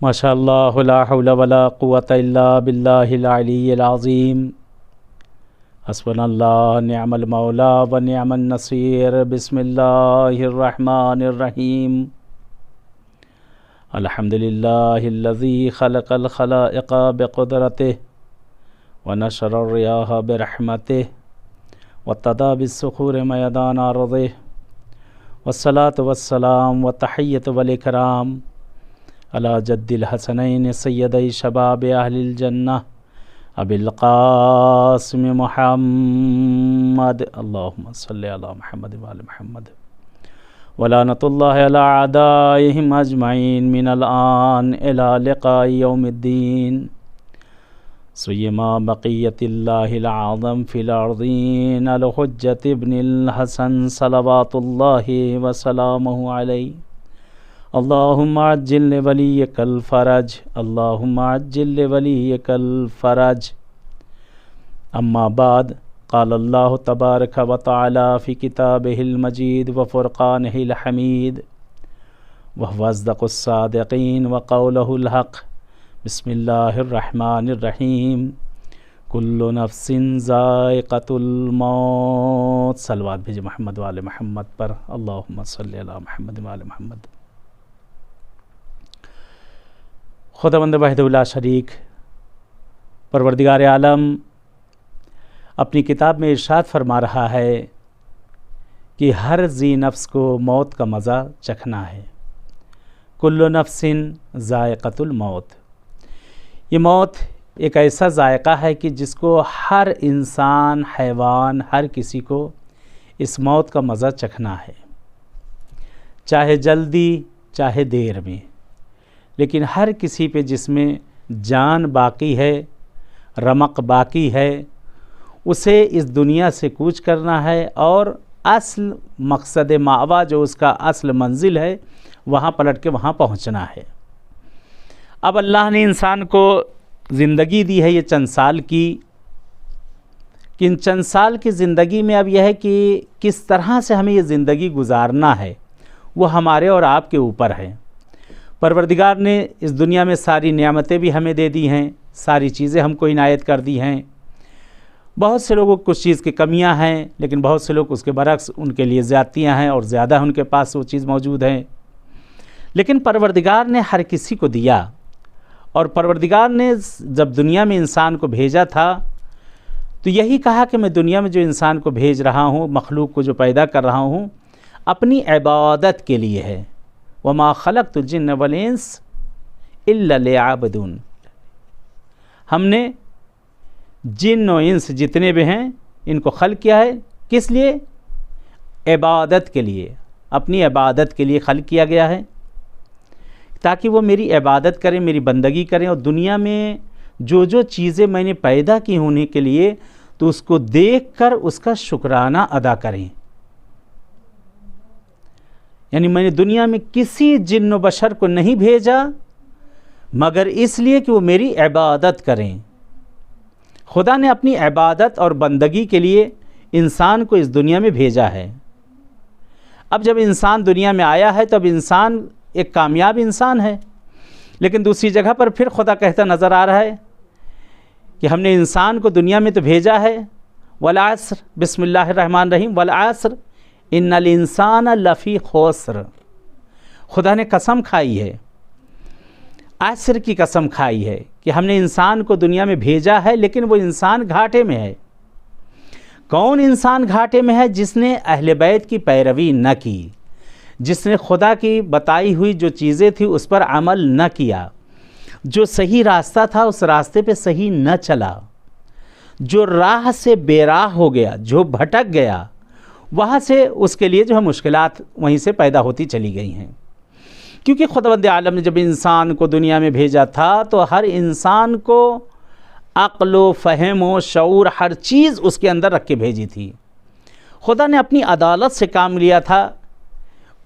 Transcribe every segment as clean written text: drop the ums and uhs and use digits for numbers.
माशाअल्लाह ला हौला वला कुव्वता इल्ला बिल्लाहिल अलिय्यिल अज़ीम। हस्बुनल्लाह निअमल मौला व निअमन नसीर। बिस्मिल्लाहिर रहमानिर रहीम। अल्हम्दुलिल्लाहिल्लज़ी खलक़ल खलाइक़ बिक़ुदरतिहि व नशरर रियाह बिरहमतिहि व तदा बिस्सुखूर मयदान अर्ज़िहि वस्सलातु वस्सलाम व तहिय्यतु वल इकराम अला जद्दिल हसनैन सय्यदै शबाब अहलिल जन्नह अबिल क़ासिम मुहम्मद। अल्लाहुम्मा सल्लि अला मुहम्मद व आलि मुहम्मद व लानतुल्लाहि अला अअदाइहिम अजमईन मिनल आन इला लिक़ाइ यौमिद्दीन। सुय्यमा बक़ियतिल्लाहिल आज़म फ़िल अर्ज़ीन अल हुज्जत इब्निल हसन सलवातुल्लाहि व सलामुहु अलैहि। अल्लाहुम्मा अज्जिल लिवलिय्यिकल फ़रज, अल्लाहुम्मा अज्जिल लिवलिय्यिकल फ़रज। अम्मा बाद, क़ाल अल्लाहु तबारक व तआला फ़ी किताबिहिल मजीद व फ़ुरक़ानिहिल हमीद व हुवा अस्दक़ुस सादिक़ीन व क़ौलुहुल हक़। बिस्मिल्लाहिर रहमानिर रहीम। कुल्लु नफ्सिन ज़ाइक़तुल मौत। सलवात भेजे मोहम्मद व आले मोहम्मद पर। अल्लाहुम्मा सल्लि अला मुहम्मद व आले मोहम्मद। खुदावंद वहदहुल्ला शरीक परवरदिगार आलम अपनी किताब में इरशाद फरमा रहा है कि हर जी नफ्स को मौत का मज़ा चखना है। कुल्लु नफ्सिन ज़ाइक़तुल मौत। ये मौत एक ऐसा जायका है कि जिसको हर इंसान, हैवान, हर किसी को इस मौत का मज़ा चखना है, चाहे जल्दी चाहे देर में, लेकिन हर किसी पे जिसमें जान बाकी है, रमक बाकी है, उसे इस दुनिया से कूच करना है और असल मकसद मावा जो उसका असल मंजिल है वहाँ पलट के वहाँ पहुँचना है। अब अल्लाह ने इंसान को ज़िंदगी दी है ये चंद साल की, कि इन चंद साल की ज़िंदगी में अब यह है कि किस तरह से हमें ये ज़िंदगी गुजारना है वो हमारे और आपके ऊपर है। परवरदिगार ने इस दुनिया में सारी नियामतें भी हमें दे दी हैं, सारी चीज़ें हमको इनायत कर दी हैं। बहुत से लोगों को कुछ चीज़ की कमियां हैं, लेकिन बहुत से लोग उसके बरक्स उनके लिए ज़्यादतियां हैं और ज़्यादा उनके पास वो चीज़ मौजूद है। लेकिन परवरदिगार ने हर किसी को दिया, और परवरदिगार ने जब दुनिया में इंसान को भेजा था तो यही कहा कि मैं दुनिया में जो इंसान को भेज रहा हूँ, मखलूक को जो पैदा कर रहा हूँ, अपनी इबादत के लिए है। वमा खलक़तुल जिन्न वल इंस इल्ला लियअबुदून। हमने जिन्न और इंस जितने भी हैं इनको खल्क़ किया है, किस लिए? इबादत के लिए, अपनी इबादत के लिए खल्क़ किया गया है, ताकि वो मेरी इबादत करें, मेरी बंदगी करें। और दुनिया में जो जो चीज़ें मैंने पैदा की होने के लिए, तो उसको देखकर उसका शुक्राना अदा करें। यानी मैंने दुनिया में किसी जिन्न बशर को नहीं भेजा मगर इसलिए कि वो मेरी इबादत करें। खुदा ने अपनी इबादत और बंदगी के लिए इंसान को इस दुनिया में भेजा है। अब जब इंसान दुनिया में आया है तो अब इंसान एक कामयाब इंसान है, लेकिन दूसरी जगह पर फिर खुदा कहता नज़र आ रहा है कि हमने इंसान को दुनिया में तो भेजा है, वल अस्र, बिस्मिल्लाहिर रहमानिर रहीम, वल अस्र इन्नल इंसान लफ़ी खुस्र। खुदा ने कसम खाई है, अस्र की कसम खाई है कि हमने इंसान को दुनिया में भेजा है, लेकिन वो इंसान घाटे में है। कौन इंसान घाटे में है? जिसने अहले बैत की पैरवी न की, जिसने खुदा की बताई हुई जो चीज़ें थी उस पर अमल न किया, जो सही रास्ता था उस रास्ते पे सही न चला, जो राह से बेराह हो गया, जो भटक गया, वहाँ से उसके लिए जो है मुश्किलात वहीं से पैदा होती चली गई हैं। क्योंकि खुदावंद आलम ने जब इंसान को दुनिया में भेजा था तो हर इंसान को अक़्ल व फ़हम व शऊर हर चीज़ उसके अंदर रख के भेजी थी। खुदा ने अपनी अदालत से काम लिया था,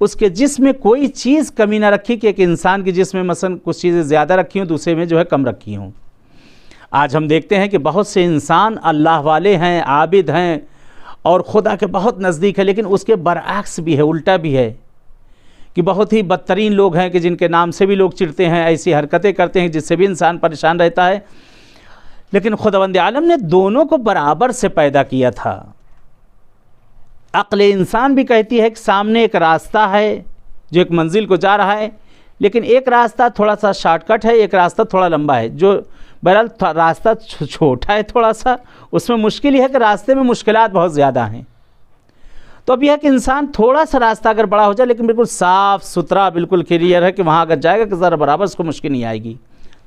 उसके जिस्म में कोई चीज़ कमी ना रखी कि एक इंसान के जिस्म में मसलन कुछ चीज़ें ज़्यादा रखी हों, दूसरे में जो है कम रखी हों। आज हम देखते हैं कि बहुत से इंसान अल्लाह वाले हैं, आबिद हैं और खुदा के बहुत नज़दीक है, लेकिन उसके बरअक्स भी है, उल्टा भी है कि बहुत ही बदतरीन लोग हैं कि जिनके नाम से भी लोग चिढ़ते हैं, ऐसी हरकतें करते हैं जिससे भी इंसान परेशान रहता है। लेकिन खुदावंद आलम ने दोनों को बराबर से पैदा किया था। अक्ल इंसान भी कहती है कि सामने एक रास्ता है जो एक मंजिल को जा रहा है, लेकिन एक रास्ता थोड़ा सा शॉर्टकट है, एक रास्ता थोड़ा लंबा है। जो बहरहाल रास्ता छोटा है थोड़ा सा, उसमें मुश्किल ही है कि रास्ते में मुश्किलात बहुत ज़्यादा हैं। तो अब यह है कि इंसान थोड़ा सा रास्ता अगर बड़ा हो जाए लेकिन बिल्कुल साफ़ सुथरा, बिल्कुल क्लियर है कि वहाँ अगर जाएगा कि ज़रा बराबर उसको मुश्किल नहीं आएगी,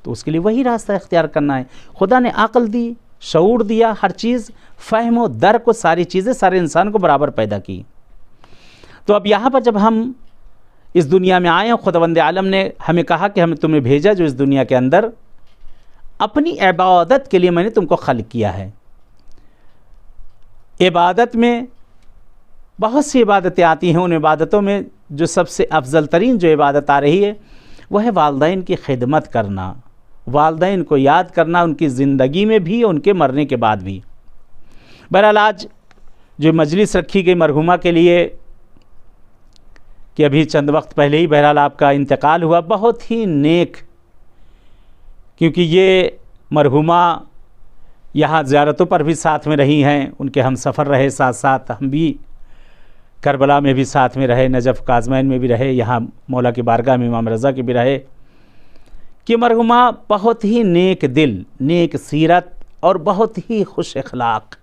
तो उसके लिए वही रास्ता इख्तियार करना है। खुदा ने अक़ल दी, शऊर दिया, हर चीज़, फ़हम व दर्क को, सारी चीज़ें सारे इंसान को बराबर पैदा की। तो अब यहाँ पर जब हम इस दुनिया में आए हैं, खुदावंद आलम ने हमें कहा कि हमें तुम्हें भेजा जो इस दुनिया के अंदर अपनी इबादत के लिए मैंने तुमको खल्क़ किया है। इबादत में बहुत सी इबादतें आती हैं। उन इबादतों में जो सबसे अफजल तरीन जो इबादत आ रही है वह है वालिदैन की खिदमत करना, वालिदैन को याद करना, उनकी ज़िंदगी में भी, उनके मरने के बाद भी। बहरहाल आज जो मजलिस रखी गई मरहुमा के लिए कि अभी चंद वक्त पहले ही बहरहाल आपका इंतकाल हुआ, बहुत ही नेक, क्योंकि ये मरहुमा यहाँ ज़ियारतों पर भी साथ में रही हैं, उनके हम सफ़र रहे, साथ साथ हम भी करबला में भी साथ में रहे, नजफ़ काज़मैन में भी रहे, यहाँ मौला की बारगाह में इमाम रज़ा के भी रहे। कि मरहुमा बहुत ही नेक दिल, नेक सीरत और बहुत ही खुश अखलाक,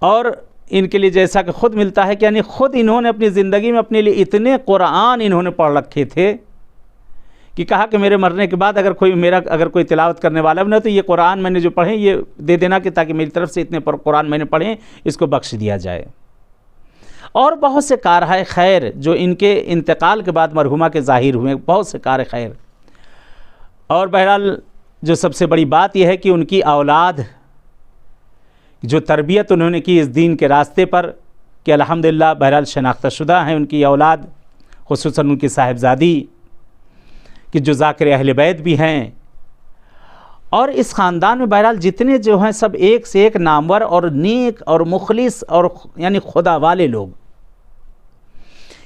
और इनके लिए जैसा कि ख़ुद मिलता है कि यानी ख़ुद इन्होंने अपनी ज़िंदगी में अपने लिए इतने कुरान इन्होंने पढ़ रखे थे कि कहा कि मेरे मरने के बाद अगर कोई तिलावत करने वाला भी ना, तो ये कुरान मैंने जो पढ़े ये दे देना कि ताकि मेरी तरफ से इतने कुरान मैंने पढ़े इसको बख्श दिया जाए। और बहुत से कारहाय खैर जो इनके इंतकाल के बाद मरहुमा के ज़ाहिर हुए, बहुत से कार खैर। और बहरहाल जो सबसे बड़ी बात यह है कि उनकी औलाद जो तरबियत उन्होंने की इस दीन के रास्ते पर, कि अल्हम्दुलिल्लाह बहरहाल शनाख्तशुदा हैं उनकी औलाद, खुसूसन उनकी साहिबजादी कि जो ज़ाकिर अहले बैत भी हैं। और इस ख़ानदान में बहरहाल जितने जो हैं सब एक से एक नामवर और नेक और मुखलिस और यानी खुदा वाले लोग।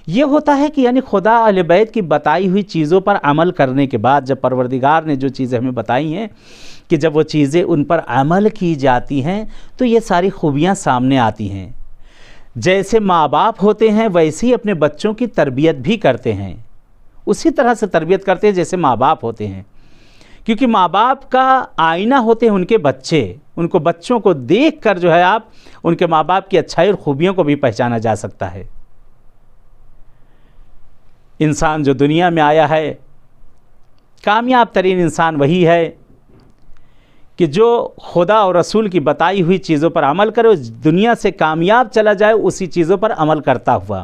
ये होता है कि यानी खुदा अहले बैत की बताई हुई चीज़ों पर अमल करने के बाद, जब परवरदिगार ने जो चीज़ें हमें बताई हैं कि जब वो चीज़ें उन पर अमल की जाती हैं तो ये सारी खूबियाँ सामने आती हैं। जैसे माँ बाप होते हैं वैसे ही अपने बच्चों की तरबियत भी करते हैं, उसी तरह से तरबियत करते हैं जैसे माँ बाप होते हैं, क्योंकि माँ बाप का आईना होते हैं उनके बच्चे। उनको बच्चों को देख कर जो है आप उनके माँ बाप की अच्छाई और खूबियों को भी पहचाना जा सकता है। इंसान जो दुनिया में आया है, कामयाब तरीन इंसान वही है कि जो खुदा और रसूल की बताई हुई चीज़ों पर अमल करे, उस दुनिया से कामयाब चला जाए उसी चीज़ों पर अमल करता हुआ।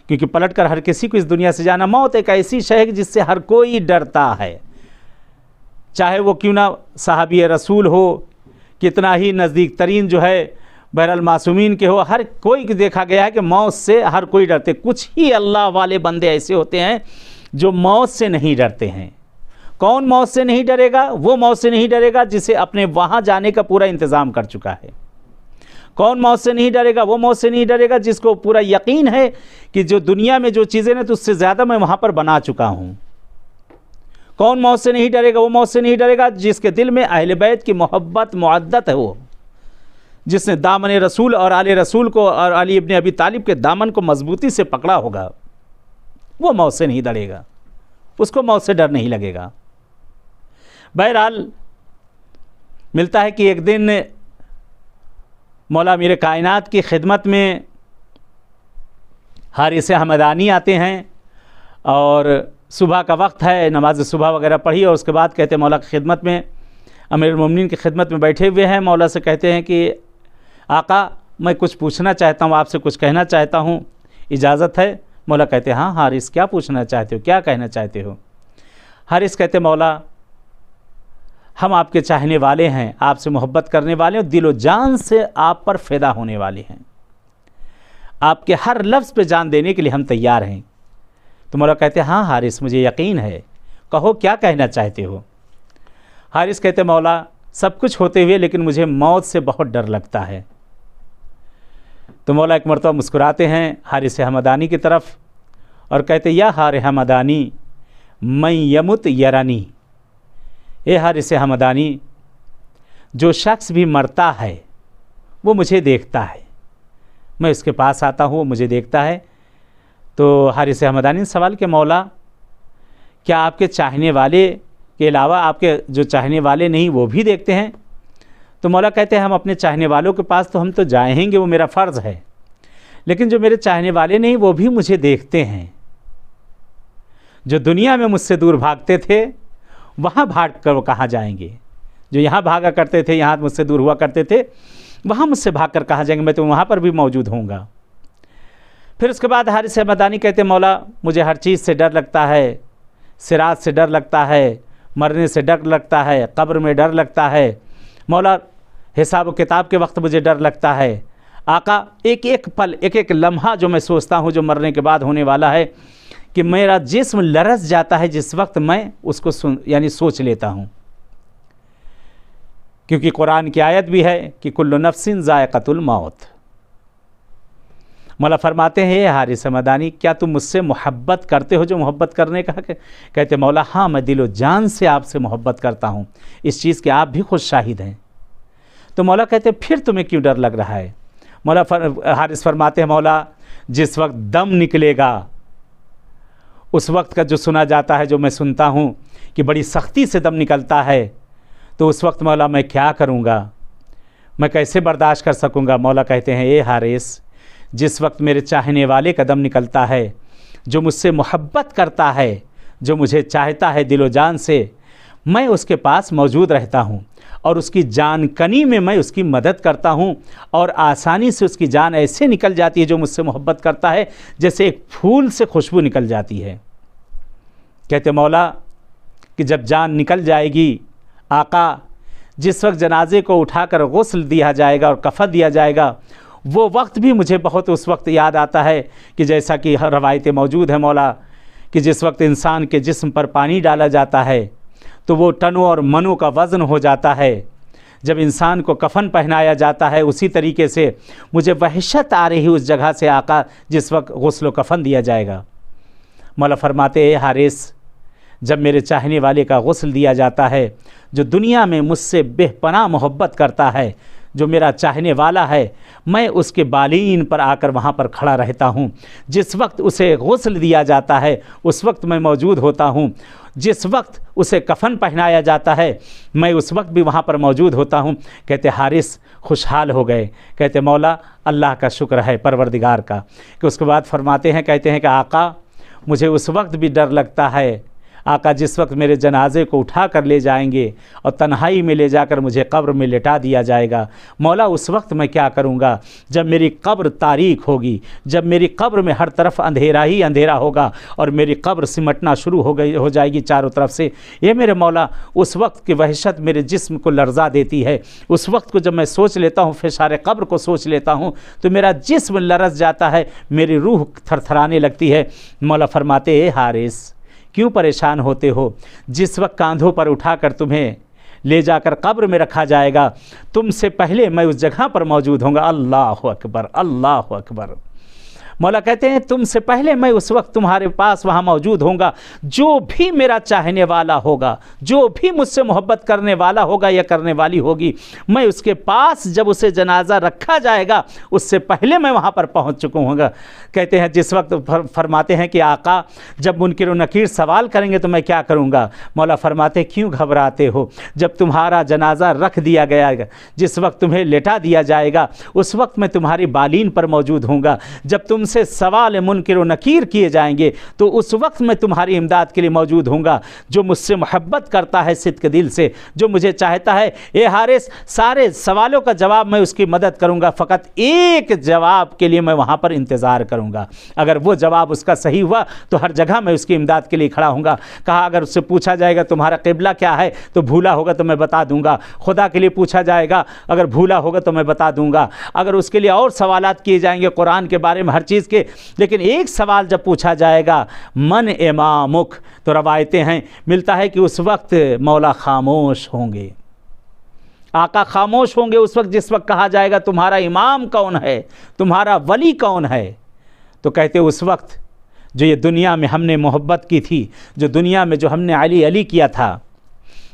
क्योंकि पलट कर हर किसी को इस दुनिया से जाना, मौत एक ऐसी शय है जिससे हर कोई डरता है, चाहे वो क्यों ना साहबी रसूल हो, कितना ही नज़दीक तरीन जो है बहरहाल मासूमीन के हो, हर कोई देखा गया है कि मौत से हर कोई डरते। कुछ ही अल्लाह वाले बंदे ऐसे होते हैं जो मौत से नहीं डरते हैं। कौन मौत से नहीं डरेगा? वो मौत से नहीं डरेगा जिसे अपने वहाँ जाने का पूरा इंतज़ाम कर चुका है। कौन मौत से नहीं डरेगा? वो मौत से नहीं डरेगा जिसको पूरा यकीन है कि जो दुनिया में जो चीज़ें हैं तो उससे ज़्यादा मैं वहाँ पर बना चुका हूँ। कौन मौत से नहीं डरेगा? वो मौत से नहीं डरेगा जिसके दिल में अहले बैत की मोहब्बत मुअद्दत है, वो जिसने दामन रसूल और आले रसूल को और अली इब्न अबी तालिब के दामन को मजबूती से पकड़ा होगा, वो मौत से नहीं डरेगा, उसको मौत से डर नहीं लगेगा। बहरहाल मिलता है कि एक दिन मौला मीर कायनात की खिदमत में हारिस हमदानी आते हैं और सुबह का वक्त है, नमाज सुबह वगैरह पढ़ी और उसके बाद कहते हैं मौला की खिदमत में, अमीरुल मोमिनीन की खिदमत में बैठे हुए हैं। मौला से कहते हैं कि आका मैं कुछ पूछना चाहता हूँ, आपसे कुछ कहना चाहता हूँ, इजाज़त है? मौला कहते हैं हाँ हारिस, क्या पूछना चाहते हो, क्या कहना चाहते हो? हारिस कहते मौला हम आपके चाहने वाले हैं, आपसे मोहब्बत करने वाले हैं, दिलो जान से आप पर फ़िदा होने वाले हैं, आपके हर लफ्ज़ पे जान देने के लिए हम तैयार हैं। तो मौला कहते हैं हाँ हारिस मुझे यकीन है, कहो क्या कहना चाहते हो? हारिस कहते मौला सब कुछ होते हुए लेकिन मुझे मौत से बहुत डर लगता है। तो मौला एक मरतबा मुस्कुराते हैं हारिस हमदानी की तरफ और कहते, या हारिस हमदानी मैं यमुत यरानी, ए हारिस हमदानी, जो शख्स भी मरता है वो मुझे देखता है, मैं उसके पास आता हूँ, वो मुझे देखता है। तो हारिस हमदानी ने सवाल किया, मौला क्या आपके चाहने वाले के अलावा आपके जो चाहने वाले नहीं वो भी देखते हैं? तो मौला कहते हैं, हम अपने चाहने वालों के पास तो हम तो जाएंगे, वो मेरा फ़र्ज़ है, लेकिन जो मेरे चाहने वाले नहीं वो भी मुझे देखते हैं। जो दुनिया में मुझसे दूर भागते थे वहाँ भाग कर वो कहाँ जाएंगे? जो यहाँ भागा करते थे, यहाँ मुझसे दूर हुआ करते थे, वहाँ मुझसे भाग कर कहाँ जाएंगे? मैं तो वहाँ पर भी मौजूद होऊंगा। फिर उसके बाद हारिस हमदानी कहते, मौला मुझे हर चीज़ से डर लगता है, सिरात से डर लगता है, मरने से डर लगता है, कब्र में डर लगता है, मौला हिसाब व किताब के वक्त मुझे डर लगता है। आका एक एक पल, एक एक लम्हा जो मैं सोचता हूँ जो मरने के बाद होने वाला है, कि मेरा जिस्म लरस जाता है जिस वक्त मैं उसको यानी सोच लेता हूँ। क्योंकि कुरान की आयत भी है कि कुल्लु नफ्सिन ज़ायक़तुल मौत। मौला फरमाते हैं, हारिस हमदानी क्या तुम मुझसे मोहब्बत करते हो जो मोहब्बत करने का? कहते मौला हाँ, मैं दिलो जान से आपसे मोहब्बत करता हूँ, इस चीज़ के आप भी खुद शाहिद हैं। तो मौला कहते फिर तुम्हें क्यों डर लग रहा है? मौला हारिस फरमाते हैं, मौला जिस वक्त दम निकलेगा उस वक्त का जो सुना जाता है, जो मैं सुनता हूँ कि बड़ी सख्ती से दम निकलता है, तो उस वक्त मौला मैं क्या करूँगा, मैं कैसे बर्दाश्त कर सकूँगा? मौला कहते हैं, ए हारिस जिस वक्त मेरे चाहने वाले का दम निकलता है, जो मुझसे मोहब्बत करता है, जो मुझे चाहता है दिलो जान से, मैं उसके पास मौजूद रहता हूँ और उसकी जान कनी में मैं उसकी मदद करता हूँ और आसानी से उसकी जान ऐसे निकल जाती है, जो मुझसे मोहब्बत करता है, जैसे एक फूल से खुशबू निकल जाती है। कहते मौला कि जब जान निकल जाएगी आका, जिस वक्त जनाजे को उठाकर गुस्ल दिया जाएगा और कफन दिया जाएगा, वो वक्त भी मुझे बहुत उस वक्त याद आता है कि जैसा कि रवायतें मौजूद है मौला, कि जिस वक्त इंसान के जिस्म पर पानी डाला जाता है तो वो टनों और मनों का वज़न हो जाता है। जब इंसान को कफन पहनाया जाता है, उसी तरीके से मुझे वहशत आ रही उस जगह से आका जिस वक्त गुस्ल कफन दिया जाएगा। मौला फरमाते, हारिस जब मेरे चाहने वाले का गुस्ल दिया जाता है, जो दुनिया में मुझसे बेपनाह मोहब्बत करता है, जो मेरा चाहने वाला है, मैं उसके बालीन पर आकर वहाँ पर खड़ा रहता हूँ। जिस वक्त उसे गुस्ल दिया जाता है उस वक्त मैं मौजूद होता हूँ, जिस वक्त उसे कफन पहनाया जाता है मैं उस वक्त भी वहाँ पर मौजूद होता हूँ। कहते हारिस खुशहाल हो गए। कहते मौला अल्लाह का शुक्र है, परवरदिगार का। कि उसके बाद फरमाते हैं, कहते हैं कि आका मुझे उस वक्त भी डर लगता है आका जिस वक्त मेरे जनाजे को उठा कर ले जाएंगे और तन्हाई में ले जाकर मुझे कब्र में लिटा दिया जाएगा। मौला उस वक्त मैं क्या करूँगा जब मेरी कब्र तारीक होगी, जब मेरी कब्र में हर तरफ अंधेरा ही अंधेरा होगा और मेरी कब्र सिमटना शुरू हो जाएगी चारों तरफ से। ये मेरे मौला उस वक्त की वहशत मेरे जिस्म को लर्जा देती है। उस वक्त को जब मैं सोच लेता हूँ, फिशारे कब्र को सोच लेता हूँ, तो मेरा जिस्म लरज जाता है, मेरी रूह थरथराने लगती है। मौला फरमाते, ए हारिस क्यों परेशान होते हो? जिस वक्त कांधों पर उठाकर तुम्हें ले जाकर कब्र में रखा जाएगा, तुमसे पहले मैं उस जगह पर मौजूद होऊंगा। अल्लाह अकबर, अल्लाह अकबर। मौला कहते हैं तुमसे पहले मैं उस वक्त तुम्हारे पास वहाँ मौजूद होऊंगा। जो भी मेरा चाहने वाला होगा, जो भी मुझसे मोहब्बत करने वाला होगा या करने वाली होगी, मैं उसके पास जब उसे जनाजा रखा जाएगा उससे पहले मैं वहाँ पर पहुँच चुका हूँगा। कहते हैं जिस वक्त फरमाते हैं कि आका जब मुनकिर व नकीर सवाल करेंगे तो मैं क्या करूँगा? मौला फरमाते क्यों घबराते हो? जब तुम्हारा जनाजा रख दिया गया, जिस वक्त तुम्हें लेटा दिया जाएगा, उस वक्त मैं तुम्हारी बालीन पर मौजूद होऊंगा। जब तुमसे सवाल मुनकिर व नकीर किए जाएंगे तो उस वक्त मैं तुम्हारी इमदाद के लिए मौजूद होऊंगा। जो मुझसे मोहब्बत करता है सिद्क दिल से, जो मुझे चाहता है, ए हारिस सारे सवालों का जवाब मैं उसकी मदद करूंगा, फ़कत एक जवाब के लिए मैं वहाँ पर इंतज़ार करूंगा। अगर वो जवाब उसका सही हुआ तो हर जगह मैं उसकी इमदाद के लिए खड़ा हूँगा। कहा अगर उससे पूछा जाएगा तुम्हारा क़िबला क्या है, तो भूला होगा तो मैं बता दूँगा। खुदा के लिए पूछा जाएगा, अगर भूला होगा तो मैं बता दूँगा। अगर उसके लिए और सवालात किए जाएंगे कुरान के बारे में, हर चीज़ के, लेकिन एक सवाल जब पूछा जाएगा मन इमामुक, तो रवायतें हैं मिलता है कि उस वक्त मौला खामोश होंगे। आका खामोश होंगे उस वक्त जिस वक्त कहा जाएगा तुम्हारा इमाम कौन है, तुम्हारा वली कौन है। तो कहते उस वक्त जो ये दुनिया में हमने मोहब्बत की थी, जो दुनिया में जो हमने अली अली किया था,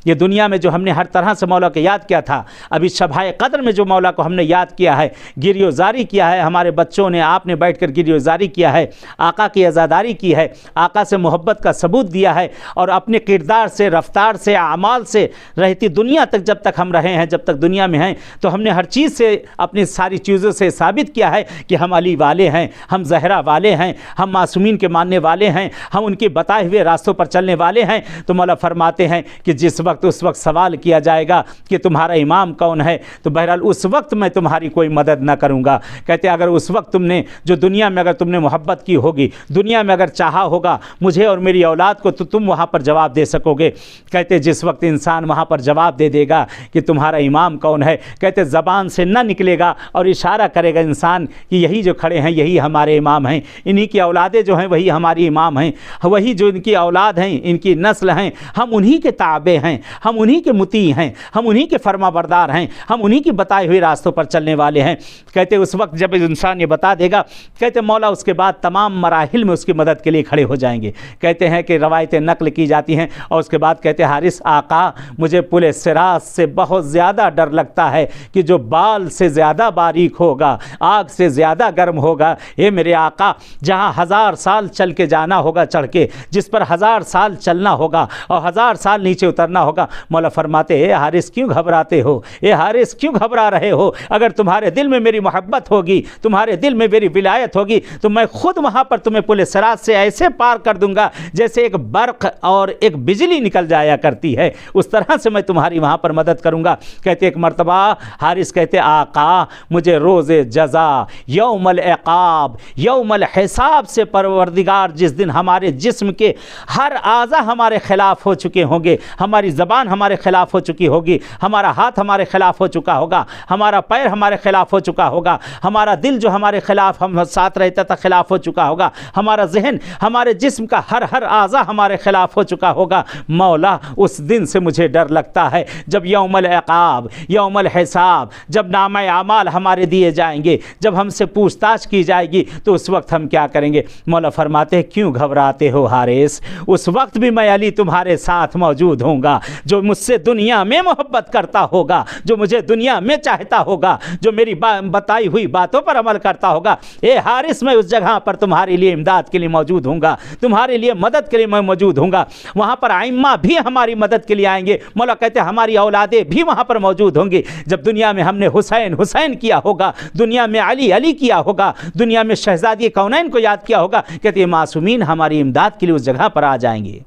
ये दुनिया में जो हमने हर तरह से मौला को याद किया था, अभी शबाए कद्र में जो मौला को हमने याद किया है, गिरियोजारी किया है, हमारे बच्चों ने आपने बैठकर गिरियोजारी किया है, आका की अज़ादारी की है, आका से मोहब्बत का सबूत दिया है और अपने किरदार से, रफ्तार से, आमाल से रहती दुनिया तक जब तक हम रहे हैं, जब तक दुनिया में हैं, तो हमने हर चीज़ से अपनी सारी चीज़ों से साबित किया है कि हम अली वाले हैं, हम ज़हरा वाले हैं, हम मासूमीन के मानने वाले हैं, हम उनके बताए हुए रास्तों पर चलने वाले हैं। तो मौला फरमाते हैं कि जिस वक्त उस वक्त सवाल किया जाएगा कि तुम्हारा इमाम कौन है, तो बहरहाल उस वक्त मैं तुम्हारी कोई मदद ना करूँगा। कहते अगर उस वक्त तुमने जो दुनिया में अगर तुमने मोहब्बत की होगी, दुनिया में अगर चाहा होगा मुझे और मेरी औलाद को, तो तुम वहाँ पर जवाब दे सकोगे। कहते जिस वक्त इंसान वहाँ पर जवाब दे देगा कि तुम्हारा इमाम कौन है, कहते ज़बान से न निकलेगा और इशारा करेगा इंसान कि यही जो खड़े हैं यही हमारे इमाम हैं, इन्हीं की औलादें जो हैं वही हमारी इमाम हैं, वही जो इनकी औलाद हैं, इनकी नस्ल हैं, हम उन्हीं के ताबे हैं, हम उन्हीं के मुती हैं, हम उन्हीं के फरमाबरदार हैं, हम उन्हीं की बताए हुए रास्तों पर चलने वाले हैं। कहते उस वक्त जब इंसान ये बता देगा, कहते मौला उसके बाद तमाम मराहिल में उसकी मदद के लिए खड़े हो जाएंगे। कहते हैं कि रवायतें नकल की जाती हैं और उसके बाद कहते हारिस आका मुझे पुल सिरात से बहुत ज़्यादा डर लगता है कि जो बाल से ज़्यादा बारीक होगा, आग से ज़्यादा गर्म होगा, ये मेरे आका जहाँ 1000 साल चल के जाना होगा चढ़ के, जिस पर 1000 साल चलना होगा और 1000 साल नीचे उतरना होगा। मौला फरमाते ए हारिस क्यों घबराते हो, ए हारिस क्यों घबरा रहे हो, अगर तुम्हारे दिल में मेरी मोहब्बत होगी, तुम्हारे दिल में मेरी विलायत होगी, तो मैं खुद वहाँ पर तुम्हें पुल सिरात से ऐसे पार कर दूंगा जैसे एक बर्क़ और एक बिजली निकल जाया करती है, उस तरह से मैं तुम्हारी वहाँ पर मदद करूँगा। कहते एक मरतबा हारिस कहते आका मुझे रोज़े जज़ा, यौमल इक़ाब, यौमल हिसाब से परवरदिगार जिस दिन हमारे जिस्म के हर आज़ा हमारे ख़िलाफ़ हो चुके होंगे, हमारी ज़बान हमारे ख़िलाफ़ हो चुकी होगी, हमारा हाथ हमारे ख़िलाफ़ हो चुका होगा, हमारा पैर हमारे ख़िलाफ़ हो चुका होगा, हमारा दिल जो हमारे ख़िलाफ़ हम साथ रहता था ख़िलाफ़ हो चुका होगा, हमारा जहन, हमारे जिस्म का हर आज़ा हमारे ख़िलाफ़ हो चुका होगा। मौला उस दिन से मुझे डर लगता है जब यौमल इक़ाब, यौमल हिसाब, जब नामा आमाल हमारे दिए जाएंगे, जब हमसे पूछताछ की जाएगी, तो उस वक्त हम क्या करेंगे। मौला फरमाते हैं क्यों घबराते हो हारिस, उस वक्त भी मैं अली तुम्हारे साथ मौजूद होऊंगा। जो मुझसे दुनिया में मोहब्बत करता होगा, जो मुझे दुनिया में चाहता होगा, जो मेरी बताई हुई बातों पर अमल करता होगा, ए हारिस मैं उस जगह पर तुम्हारे लिए इमदाद के लिए मौजूद हूँगा, तुम्हारे लिए मदद के लिए मैं मौजूद हूँगा। वहाँ पर आइम्मा भी हमारी मदद के लिए आएंगे। मौला कहते हैं हमारी औलादें भी वहाँ पर मौजूद होंगी। जब दुनिया में हमने हुसैन हुसैन किया होगा, दुनिया में अली अली किया होगा, दुनिया में शहजादी कौनैन को याद किया होगा, कहते हैं मासूमीन हमारी इमदाद के लिए उस जगह पर आ जाएंगे।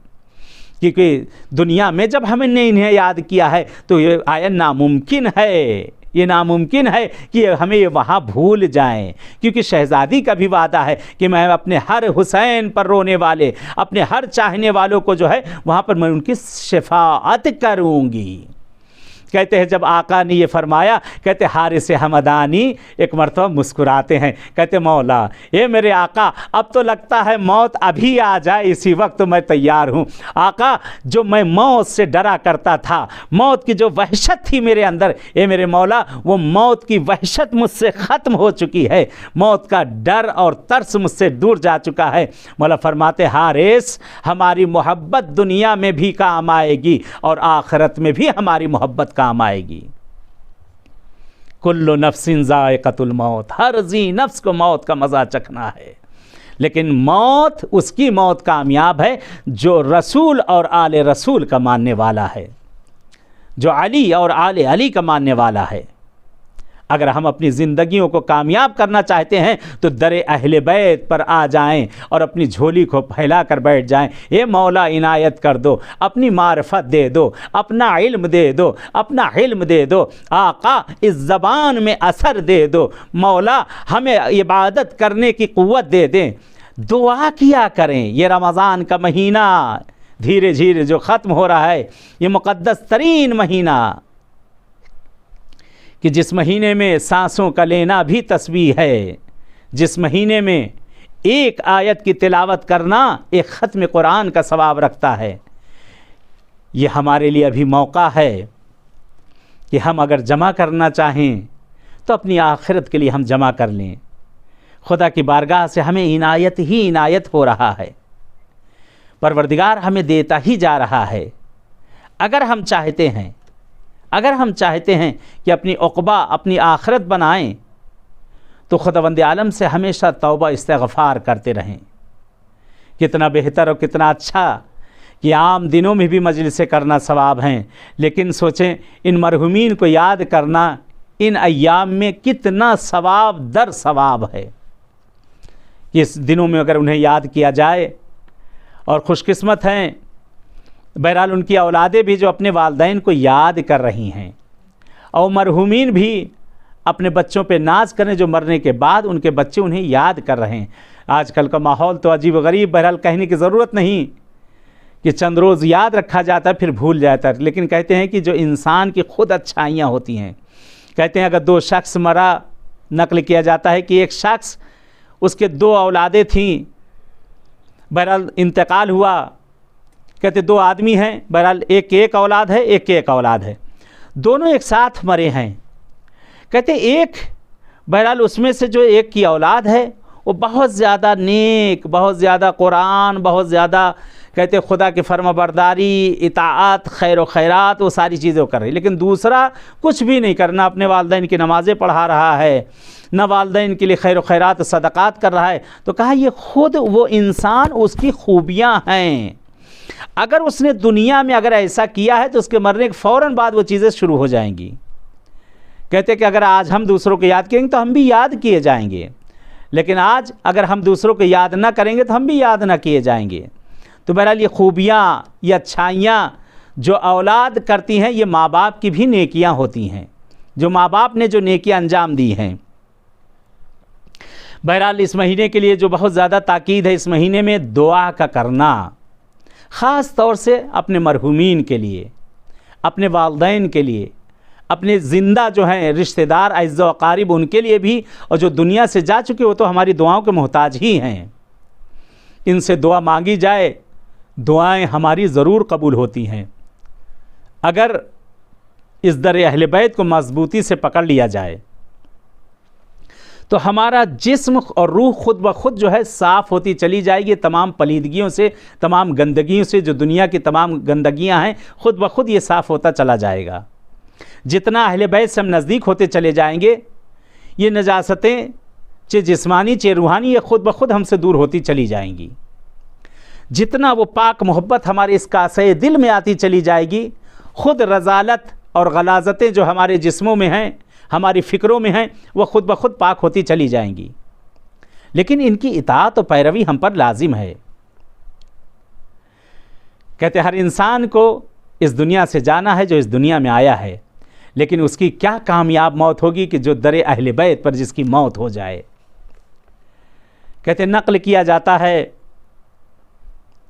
क्योंकि दुनिया में जब हमने इन्हें याद किया है तो ये आया नामुमकिन है, ये नामुमकिन है कि हमें ये वहाँ भूल जाएं, क्योंकि शहज़ादी का भी वादा है कि मैं अपने हर हुसैन पर रोने वाले, अपने हर चाहने वालों को जो है वहाँ पर मैं उनकी शफाअत करूँगी। कहते हैं जब आका ने ये फरमाया, कहते हारिस हमदानी एक मरतबा मुस्कुराते हैं, कहते मौला ये मेरे आका अब तो लगता है मौत अभी आ जाए, इसी वक्त मैं तैयार हूँ। आका जो मैं मौत से डरा करता था, मौत की जो वहशत थी मेरे अंदर, ये मेरे मौला वो मौत की वहशत मुझसे ख़त्म हो चुकी है, मौत का डर और तरस मुझसे दूर जा चुका है। मौला फरमाते हारिस हमारी मोहब्बत दुनिया में भी काम आएगी और आखिरत में भी हमारी मोहब्बत काम आएगी। कुल्लु नफ्सिन ज़ाइक़तुल मौत, हर जी नफ्स को मौत का मज़ा चखना है, लेकिन मौत उसकी मौत कामयाब है जो रसूल और आले रसूल का मानने वाला है, जो अली और आले अली का मानने वाला है। अगर हम अपनी ज़िंदगियों को कामयाब करना चाहते हैं तो दरे अहले बैत पर आ जाएं और अपनी झोली को फैला कर बैठ जाएं। ये मौला इनायत कर दो, अपनी मार्फत दे दो, अपना इल्म दे दो, अपना इल्म दे दो, आका इस ज़बान में असर दे दो, मौला हमें इबादत करने की क़ुव्वत दे दें। दुआ किया करें। ये रमज़ान का महीना धीरे धीरे जो ख़त्म हो रहा है, ये मुक़द्दस तरीन महीना कि जिस महीने में सांसों का लेना भी तस्बीह है, जिस महीने में एक आयत की तिलावत करना एक ख़त्म कुरान का सवाब रखता है, ये हमारे लिए अभी मौका है कि हम अगर जमा करना चाहें तो अपनी आखिरत के लिए हम जमा कर लें। खुदा की बारगाह से हमें इनायत ही इनायत हो रहा है, परवरदिगार हमें देता ही जा रहा है। अगर हम चाहते हैं कि अपनी उक़बा, अपनी आखिरत बनाएं, तो खुदावंद आलम से हमेशा तौबा इस्तिग़फ़ार करते रहें। कितना बेहतर और कितना अच्छा कि आम दिनों में भी मजलिसें करना सवाब हैं, लेकिन सोचें इन मरहुमीन को याद करना इन अय्याम में कितना सवाब दर सवाब है। इस दिनों में अगर उन्हें याद किया जाए, और खुशकिस्मत हैं बहरहाल उनकी औलादें भी जो अपने वालिदैन को याद कर रही हैं, और मरहुमीन भी अपने बच्चों पे नाज करें जो मरने के बाद उनके बच्चे उन्हें याद कर रहे हैं। आजकल का माहौल तो अजीब व गरीब, बहरहाल कहने की ज़रूरत नहीं कि चंद रोज़ याद रखा जाता है फिर भूल जाता है, लेकिन कहते हैं कि जो इंसान की खुद अच्छाइयाँ होती हैं, कहते हैं अगर दो शख्स मरा, नकल किया जाता है कि एक शख्स, उसके दो औलादें थीं, बहरहाल इंतकाल हुआ, कहते दो आदमी हैं, बहरहाल एक औलाद है, एक औलाद है, दोनों एक साथ मरे हैं। कहते एक बहरहाल उसमें से जो एक की औलाद है वो बहुत ज़्यादा नेक, बहुत ज़्यादा कुरान, बहुत ज़्यादा कहते खुदा की फर्माबरदारी, इताअत, खैर व खैरात, वो सारी चीज़ें कर रही, लेकिन दूसरा कुछ भी नहीं करना, अपने वालिदैन की नमाज़ें पढ़ा रहा है, न वालिदैन के लिए खैर व खैरात सदक़ात कर रहा है। तो कहा ये खुद वो इंसान, उसकी खूबियाँ हैं। अगर उसने दुनिया में अगर ऐसा किया है तो उसके मरने के फ़ौरन बाद वो चीज़ें शुरू हो जाएंगी। कहते कि अगर आज हम दूसरों को याद करेंगे तो हम भी याद किए जाएंगे, लेकिन आज अगर हम दूसरों को याद ना करेंगे तो हम भी याद ना किए जाएंगे। तो बहरहाल ये खूबियाँ, ये अच्छाइयाँ जो औलाद करती हैं, ये माँ बाप की भी नेकियां होती हैं, जो माँ बाप ने जो नेकियां अंजाम दी हैं। बहरहाल इस महीने के लिए जो बहुत ज़्यादा ताकीद है, इस महीने में दुआ का करना, ख़ास तौर से अपने मरहुमीन के लिए, अपने वालिदैन के लिए, अपने ज़िंदा जो हैं रिश्तेदार अज़्ज़ व क़ारिब उनके लिए भी, और जो दुनिया से जा चुके वो तो हमारी दुआओं के मोहताज ही हैं। इनसे दुआ मांगी जाए, दुआएं हमारी ज़रूर कबूल होती हैं, अगर इस दर अहले बैत को मजबूती से पकड़ लिया जाए तो हमारा जिस्म और रूह खुद ब खुद जो है साफ़ होती चली जाएगी, तमाम पलीदगियों से, तमाम गंदगियों से, जो दुनिया की तमाम गंदगियां हैं, खुद ब खुद ये साफ़ होता चला जाएगा। जितना अहले बैत से हम नज़दीक होते चले जाएंगे, ये नजासतें चे जिस्मानी चे रूहानी, ये खुद ब खुद हमसे दूर होती चली जाएंगी। जितना वो पाक मोहब्बत हमारे इस कासे दिल में आती चली जाएगी, खुद रज़ालत और गलाज़तें जो हमारे जिस्मों में हैं, हमारी फ़िक्रों में हैं, वह खुद ब खुद पाक होती चली जाएंगी। लेकिन इनकी इताअत और पैरवी हम पर लाजिम है। कहते हर इंसान को इस दुनिया से जाना है जो इस दुनिया में आया है, लेकिन उसकी क्या कामयाब मौत होगी कि जो दरे अहले बैत पर जिसकी मौत हो जाए। कहते नक़ल किया जाता है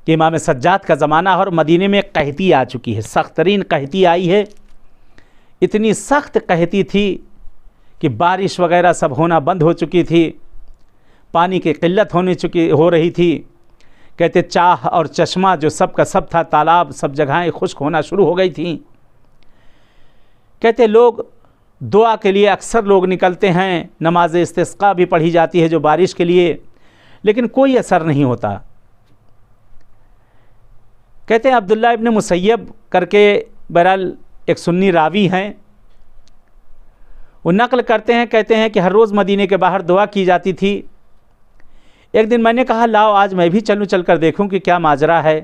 कि इमाम सज्जाद का ज़माना और मदीने में कहती आ चुकी है, सख्त तरीन कहती आई है। इतनी सख्त कहती थी कि बारिश वगैरह सब होना बंद हो चुकी थी, पानी की किल्लत हो रही थी। कहते चाह और चश्मा जो सब का सब था, तालाब सब जगहें खुश्क होना शुरू हो गई थी। कहते लोग दुआ के लिए अक्सर लोग निकलते हैं, नमाज इस्तिस्का भी पढ़ी जाती है जो बारिश के लिए, लेकिन कोई असर नहीं होता। कहते हैं अब्दुल्ला इब्न मुसय्यब करके बहरहाल एक सुन्नी रावी हैं, वो नक़ल करते हैं, कहते हैं कि हर रोज़ मदीने के बाहर दुआ की जाती थी। एक दिन मैंने कहा लाओ आज मैं भी चलूँ, चल कर देखूँ कि क्या माजरा है।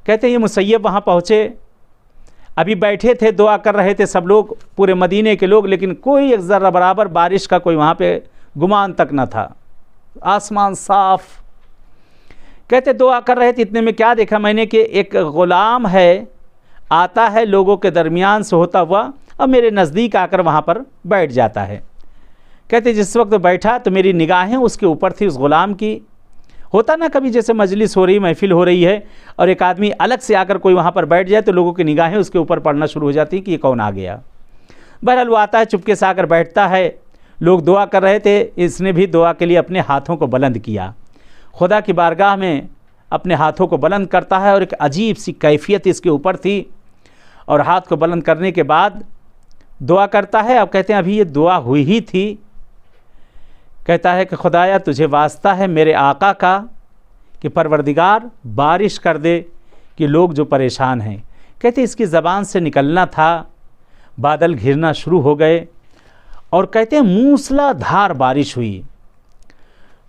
कहते हैं ये मुसय्यब वहाँ पहुँचे, अभी बैठे थे, दुआ कर रहे थे सब लोग, पूरे मदीने के लोग, लेकिन कोई एक ज़र्रा बराबर बारिश का कोई वहाँ पे गुमान तक न था, आसमान साफ़। कहते दुआ कर रहे थे, इतने में क्या देखा मैंने कि एक ग़ुलाम है, आता है लोगों के दरमियान से होता हुआ और मेरे नज़दीक आकर वहाँ पर बैठ जाता है। कहते जिस वक्त बैठा तो मेरी निगाहें उसके ऊपर थी, उस ग़ुलाम की। होता ना कभी जैसे मजलिस हो रही, महफिल हो रही है और एक आदमी अलग से आकर कोई वहाँ पर बैठ जाए तो लोगों की निगाहें उसके ऊपर पड़ना शुरू हो जाती कि ये कौन आ गया। बहरहाल वो आता है, चुपके से आकर बैठता है, लोग दुआ कर रहे थे, इसने भी दुआ के लिए अपने हाथों को बुलंद किया, खुदा की बारगाह में अपने हाथों को बुलंद करता है और एक अजीब सी कैफियत इसके ऊपर थी। और हाथ को बुलंद करने के बाद दुआ करता है। अब कहते हैं अभी ये दुआ हुई ही थी, कहता है कि खुदाया तुझे वास्ता है मेरे आका का कि परवरदिगार बारिश कर दे कि लोग जो परेशान हैं। कहते इसकी ज़बान से निकलना था, बादल घिरना शुरू हो गए और कहते हैं मूसलाधार बारिश हुई,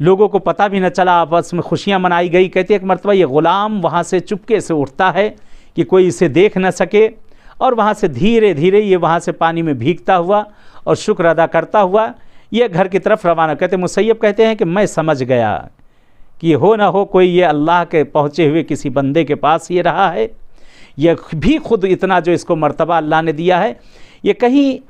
लोगों को पता भी न चला, आपस में खुशियाँ मनाई गई। कहते एक मरतबा ये ग़ुलाम वहाँ से चुपके से उठता है कि कोई इसे देख न सके, और वहाँ से धीरे धीरे ये वहाँ से पानी में भीगता हुआ और शुक्र अदा करता हुआ ये घर की तरफ रवाना। कहते मुसैयब कहते हैं कि मैं समझ गया कि हो ना हो कोई ये अल्लाह के पहुँचे हुए किसी बंदे के पास ये रहा है, यह भी खुद इतना जो इसको मर्तबा अल्लाह ने दिया है, ये कहीं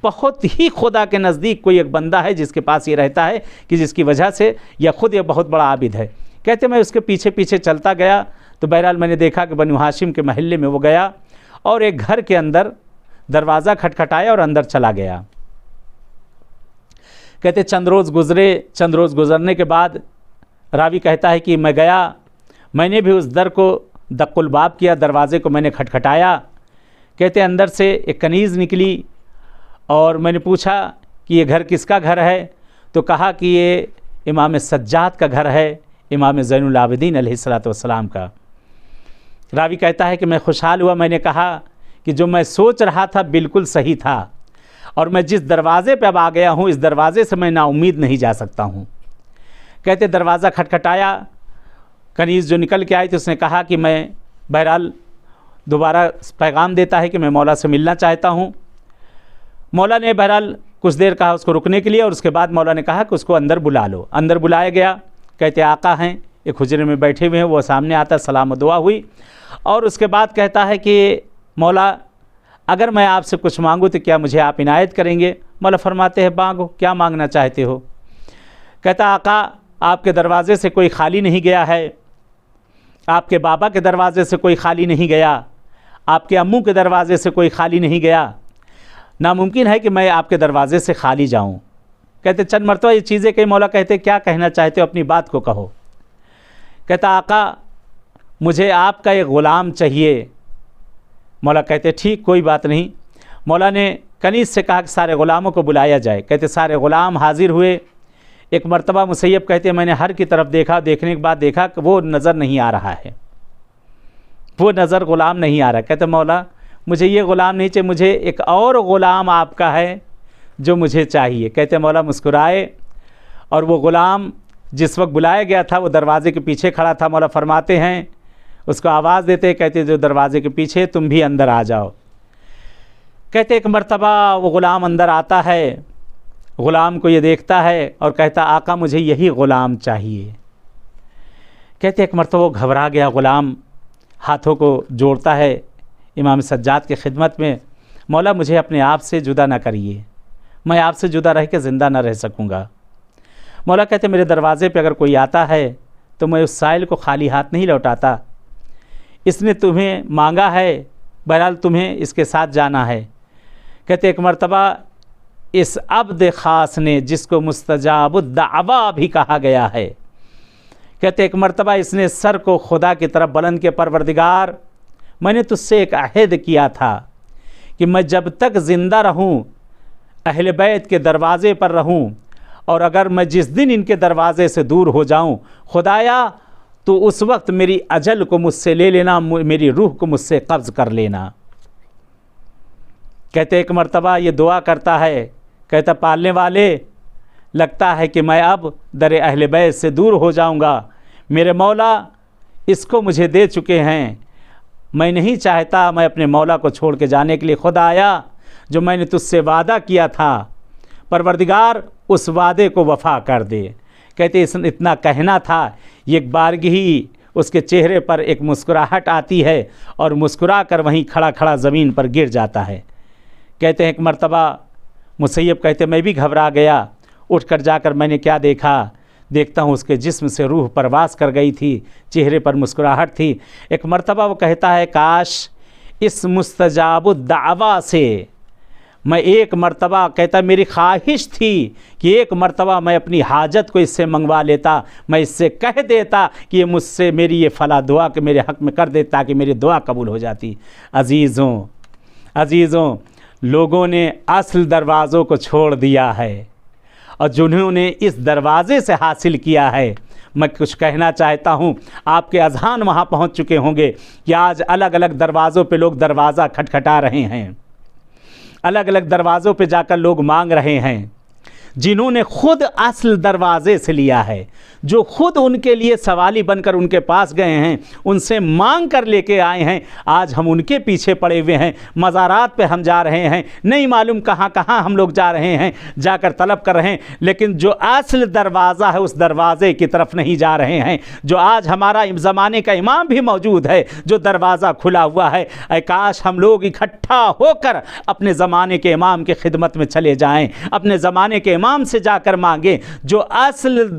बहुत ही खुदा के नज़दीक कोई एक बंदा है जिसके पास ये रहता है कि जिसकी वजह से यह खुद ये बहुत बड़ा आबिद है। कहते मैं उसके पीछे पीछे चलता गया तो बहरहाल मैंने देखा कि बनु हाशिम के महल्ले में वो गया और एक घर के अंदर दरवाज़ा खटखटाया और अंदर चला गया। कहते चंद रोज़ गुज़रे, चंद रोज़ गुज़रने के बाद रावी कहता है कि मैं गया, मैंने भी उस दर को दक्कुल बाब किया, दरवाज़े को मैंने खटखटाया। कहते अंदर से एक कनीज़ निकली और मैंने पूछा कि ये घर किसका घर है, तो कहा कि ये इमाम सज्जाद का घर है, इमाम ज़ैनुल आबिदीन अलैहिस्सलातु वस्सलाम का। रावी कहता है कि मैं खुशहाल हुआ, मैंने कहा कि जो मैं सोच रहा था बिल्कुल सही था और मैं जिस दरवाज़े पे अब आ गया हूँ इस दरवाज़े से मैं नाउम्मीद नहीं जा सकता हूँ। कहते दरवाज़ा खटखटाया, कनीज़ जो निकल के आई तो उसने कहा कि मैं बहरहाल दोबारा पैगाम देता है कि मैं मौला से मिलना चाहता हूँ। मौला ने बहरहाल कुछ देर कहा उसको रुकने के लिए और उसके बाद मौला ने कहा कि उसको अंदर बुला लो। अंदर बुलाया गया। कहते आका हैं एक हुजरे में बैठे हुए हैं, वो सामने आता, सलाम दुआ हुई और उसके बाद कहता है कि मौला अगर मैं आपसे कुछ मांगूँ तो क्या मुझे आप इनायत करेंगे? मौला फरमाते हैं मांगो, क्या मांगना चाहते हो? कहता आका आपके दरवाज़े से कोई खाली नहीं गया है, आपके बाबा के दरवाज़े से कोई खाली नहीं गया, आपके अम्मू के दरवाज़े से कोई खाली नहीं गया, नामुमकिन है कि मैं आपके दरवाज़े से खाली जाऊं। कहते चंद मरतबा ये चीज़ें कही। मौला कहते क्या कहना चाहते हो, अपनी बात को कहो। कहता आका मुझे आपका एक ग़ुलाम चाहिए। मौला कहते ठीक कोई बात नहीं। मौला ने कनीज़ से कहा कि सारे ग़ुलामों को बुलाया जाए। कहते सारे ग़ुलाम हाजिर हुए। एक मरतबा मुसैयब कहते मैंने हर की तरफ देखा, देखने के बाद देखा कि वो नज़र नहीं आ रहा है, वो नज़र ग़ुलाम नहीं आ रहा। कहते मौला मुझे ये ग़ुलाम नहीं चाहिए, मुझे एक और ग़ुलाम आपका है जो मुझे चाहिए। कहते मौला मुस्कुराए और वो ग़ुलाम जिस वक्त बुलाया गया था वो दरवाज़े के पीछे खड़ा था। मौला फरमाते हैं उसको आवाज़ देते, कहते जो दरवाज़े के पीछे तुम भी अंदर आ जाओ। कहते एक मरतबा वो ग़ुलाम अंदर आता है, ग़ुलाम को ये देखता है और कहता आका मुझे यही ग़ुलाम चाहिए। कहते एक मरतबा वो घबरा गया ग़ुलाम, हाथों को जोड़ता है इमाम सज्जाद की खिदमत में, मौला मुझे अपने आप से जुदा ना करिए, मैं आपसे जुदा रह के ज़िंदा ना रह सकूँगा। मौला कहते मेरे दरवाज़े पे अगर कोई आता है तो मैं उस साइल को खाली हाथ नहीं लौटाता, इसने तुम्हें मांगा है, बहरहाल तुम्हें इसके साथ जाना है। कहते एक मरतबा इस अब्द ख़ास ने जिसको मुस्तजाबुद्दावा भी कहा गया है, कहते एक मरतबा इसने सर को खुदा की तरफ बुलंद के परवरदिगार मैंने तुझसे एक अहद किया था कि मैं जब तक ज़िंदा रहूं अहले बैत के दरवाज़े पर रहूं और अगर मैं जिस दिन इनके दरवाज़े से दूर हो जाऊं खुदाया तो उस वक्त मेरी अजल को मुझसे ले लेना, मेरी रूह को मुझसे कब्ज़ कर लेना। कहते एक मरतबा ये दुआ करता है, कहता पालने वाले लगता है कि मैं अब दर अहले बैत से दूर हो जाऊंगा, मेरे मौला इसको मुझे दे चुके हैं, मैं नहीं चाहता मैं अपने मौला को छोड़ के जाने के लिए। खुदाया जो मैंने तुझसे वादा किया था परवरदिगार उस वादे को वफ़ा कर दे। कहते इतना कहना था, एक बारगी ही उसके चेहरे पर एक मुस्कुराहट आती है और मुस्कुरा कर वहीं खड़ा खड़ा ज़मीन पर गिर जाता है। कहते हैं एक मरतबा मुसैयब कहते मैं भी घबरा गया, उठ कर जाकर मैंने क्या देखा, देखता हूँ उसके जिस्म से रूह परवास कर गई थी, चेहरे पर मुस्कुराहट थी। एक मरतबा वो कहता है काश इस मुस्तजाबुद्दावा से मैं एक मरतबा, कहता मेरी ख्वाहिश थी कि एक मरतबा मैं अपनी हाजत को इससे मंगवा लेता, मैं इससे कह देता कि ये मुझसे मेरी ये फ़ला दुआ के मेरे हक़ में कर दे ताकि मेरी दुआ कबूल हो जाती। अज़ीज़ों लोगों ने असल दरवाज़ों को छोड़ दिया है और जिन्होंने इस दरवाज़े से हासिल किया है, मैं कुछ कहना चाहता हूँ, आपके अज़हान वहाँ पहुँच चुके होंगे कि आज अलग अलग दरवाज़ों पे लोग दरवाज़ा खटखटा रहे हैं, अलग अलग दरवाज़ों पे जाकर लोग मांग रहे हैं। जिन्होंने खुद असल दरवाज़े से लिया है, जो खुद उनके लिए सवाली बनकर उनके पास गए हैं, उनसे मांग कर लेके आए हैं, आज हम उनके पीछे पड़े हुए हैं। मज़ारात पे हम जा रहे हैं, नहीं मालूम कहाँ कहाँ हम लोग जा रहे हैं, जाकर तलब कर रहे हैं, लेकिन जो असल दरवाज़ा है उस दरवाज़े की तरफ नहीं जा रहे हैं। जो आज हमारा ज़माने का इमाम भी मौजूद है, जो दरवाज़ा खुला हुआ है, काश हम लोग इकट्ठा होकर अपने ज़माने के इमाम की खिदमत में चले जाएँ, अपने ज़माने के इमाम से जाकर मांगे। जो असल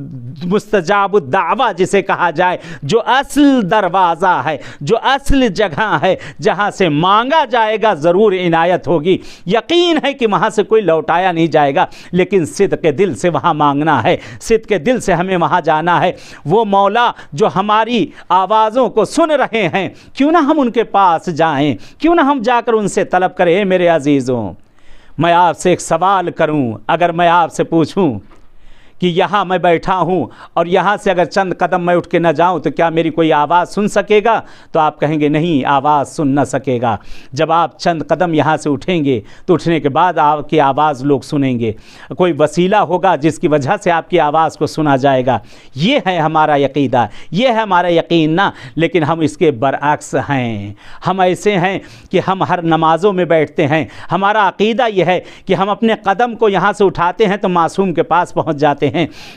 मुस्तजाबुद दावा जिसे कहा जाए, जो असल दरवाज़ा है, जो असल जगह है जहाँ से मांगा जाएगा ज़रूर इनायत होगी। यकीन है कि वहाँ से कोई लौटाया नहीं जाएगा, लेकिन सिद्क़ के दिल से वहाँ मांगना है, सिद्क़ के दिल से हमें वहाँ जाना है। वो मौला जो हमारी आवाज़ों को सुन रहे हैं, क्यों ना हम उनके पास जाएं, क्यों ना हम जाकर उनसे तलब करें। मेरे अजीज़ों, मैं आपसे एक सवाल करूं, अगर मैं आपसे पूछूं कि यहाँ मैं बैठा हूँ और यहाँ से अगर चंद कदम मैं उठ के न जाऊँ तो क्या मेरी कोई आवाज़ सुन सकेगा? तो आप कहेंगे नहीं, आवाज़ सुन न सकेगा। जब आप चंद कदम यहाँ से उठेंगे तो उठने के बाद आपकी आवाज़ लोग सुनेंगे, कोई वसीला होगा जिसकी वजह से आपकी आवाज़ को सुना जाएगा। ये है हमारा यकीदा, ये है हमारा यकीन ना। लेकिन हम इसके बरअक्स हैं, हम ऐसे हैं कि हम हर नमाज़ों में बैठते हैं, हमारा अकीदा यह है कि हम अपने कदम को यहाँ से उठाते हैं तो मासूम के पास पहुँच जाते हैं।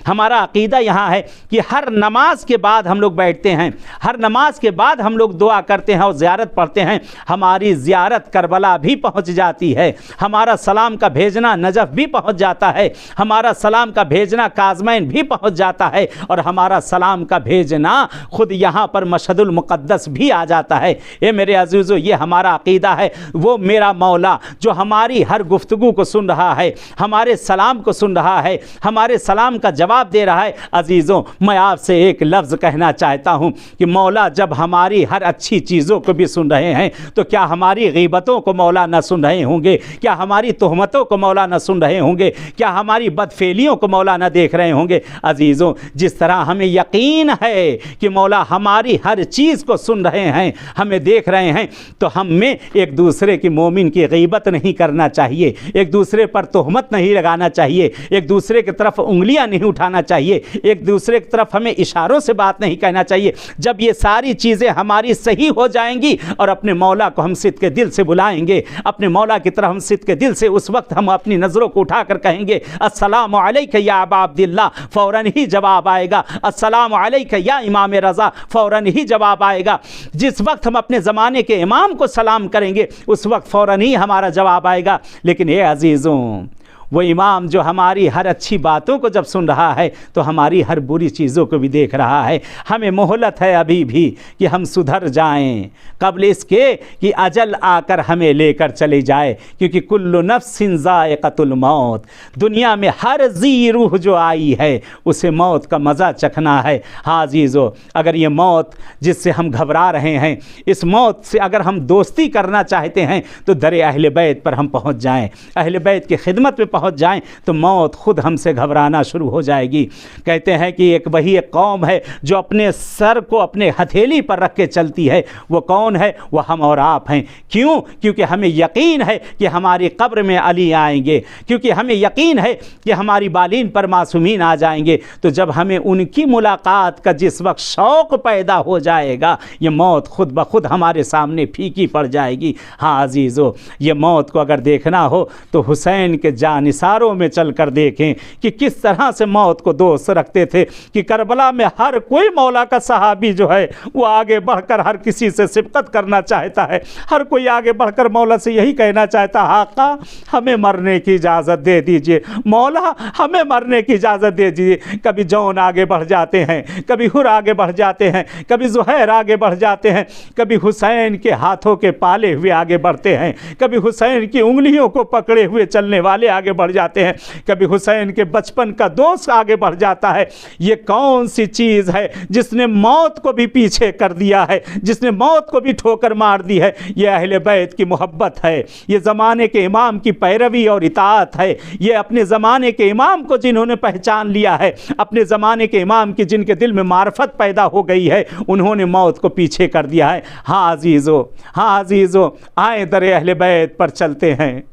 हमारा अकीदा यहाँ है कि हर नमाज के बाद हम लोग बैठते हैं, हर नमाज के बाद हम लोग दुआ करते हैं और ज़ियारत पढ़ते हैं। हमारी ज़ियारत करबला भी पहुँच जाती है, हमारा सलाम का भेजना नजफ़ भी पहुँच जाता है, हमारा सलाम का भेजना काज़मैन भी पहुँच जाता है, और हमारा सलाम का भेजना खुद यहाँ पर मशहदुल मुक़द्दस भी आ जाता है। ये मेरे अज़ीज़ों, ये हमारा अकीदा है। वो मेरा मौला जो हमारी हर गुफ्तगू को सुन रहा है, हमारे सलाम को सुन रहा है, हमारे सलाम का जवाब दे रहा है। अजीज़ों, मैं आपसे एक लफ्ज़ कहना चाहता हूँ कि मौला जब हमारी हर अच्छी चीज़ों को भी सुन रहे हैं तो क्या हमारी गीबतों को मौला न सुन रहे होंगे? क्या हमारी तोहमतों को मौला न सुन रहे होंगे? क्या हमारी बदफेलियों को मौला न देख रहे होंगे? अजीज़ों, जिस तरह हमें यकीन है कि मौला हमारी हर चीज़ को सुन रहे हैं, हमें देख रहे हैं, तो हम में एक दूसरे की मोमिन की गीबत नहीं करना चाहिए, एक दूसरे पर तोहमत नहीं लगाना चाहिए, एक दूसरे की तरफ उंगलियां नहीं उठाना चाहिए, एक दूसरे की तरफ हमें इशारों से बात नहीं कहना चाहिए। जब ये सारी चीज़ें हमारी सही हो जाएंगी और अपने मौला को हम सिद्क़ के दिल से बुलाएंगे, अपने मौला की तरफ हम सिद्क़ के दिल से, उस वक्त हम अपनी नज़रों को उठाकर कहेंगे अस्सलामु अलैका या अबा अब्दिल्लाह, फ़ौरन ही जवाब आएगा। अस्सलामु अलैका या इमाम रज़ा, फ़ौरन ही जवाब आएगा। जिस वक्त हम अपने ज़माने के इमाम को सलाम करेंगे उस वक्त फ़ौरन ही हमारा जवाब आएगा। लेकिन ये अजीज़ों, वो इमाम जो हमारी हर अच्छी बातों को जब सुन रहा है तो हमारी हर बुरी चीज़ों को भी देख रहा है। हमें मोहलत है अभी भी कि हम सुधर जाएं, कबल इसके कि अजल आकर हमें लेकर चले जाए, क्योंकि कुल्लु नफ्सिन ज़ाइक़तुल मौत, दुनिया में हर जी रूह जो आई है उसे मौत का मज़ा चखना है। हाँ अज़ीज़ों, अगर ये मौत जिससे हम घबरा रहे हैं, इस मौत से अगर हम दोस्ती करना चाहते हैं तो दरे अहले बैत पर हम पहुँच जाएँ, अहले बैत की खिदमत में पहुँच जाएं, तो मौत खुद हमसे घबराना शुरू हो जाएगी। कहते हैं कि एक वही एक कौम है जो अपने सर को अपने हथेली पर रख के चलती है। वो कौन है? वो हम और आप हैं। क्यों? क्योंकि हमें यकीन है कि हमारी कब्र में अली आएंगे, क्योंकि हमें यकीन है कि हमारी बालीन पर मासूमीन आ जाएंगे। तो जब हमें उनकी मुलाकात का जिस वक्त शौक़ पैदा हो जाएगा, ये मौत खुद ब खुद हमारे सामने फीकी पड़ जाएगी। हाँ अजीज़ों, ये मौत को अगर देखना हो तो हुसैन के निसारों में चलकर देखें कि किस तरह से मौत को दोस्त रखते थे, कि करबला में हर कोई मौला का सहाबी जो है वो आगे बढ़कर हर किसी से सिबकत करना चाहता है, हर कोई आगे बढ़कर मौला से यही कहना चाहता, आका हमें मरने की इजाज़त दे दीजिए, मौला हमें मरने की इजाज़त दे दीजिए। कभी जौन आगे बढ़ जाते हैं, कभी हुर आगे बढ़ जाते हैं, कभी ज़ुहैर आगे बढ़ जाते हैं, कभी हुसैन के हाथों के पाले हुए आगे बढ़ते हैं, कभी हुसैन की उंगलियों को पकड़े हुए चलने वाले आगे बढ़ जाते हैं, कभी हुसैन के बचपन का दोस्त आगे बढ़ जाता है। ये कौन सी चीज़ है जिसने मौत को भी पीछे कर दिया है, जिसने मौत को भी ठोकर मार दी है? ये अहले बैत की मोहब्बत है, ये ज़माने के इमाम की पैरवी और इताअत है। ये अपने ज़माने के इमाम को जिन्होंने पहचान लिया है, अपने ज़माने के इमाम की जिनके दिल में मार्फत पैदा हो गई है, उन्होंने मौत को पीछे कर दिया है। हाँ अजीज़ो, हाँ अजीज़ो, आए दर अहले बैत पर चलते हैं,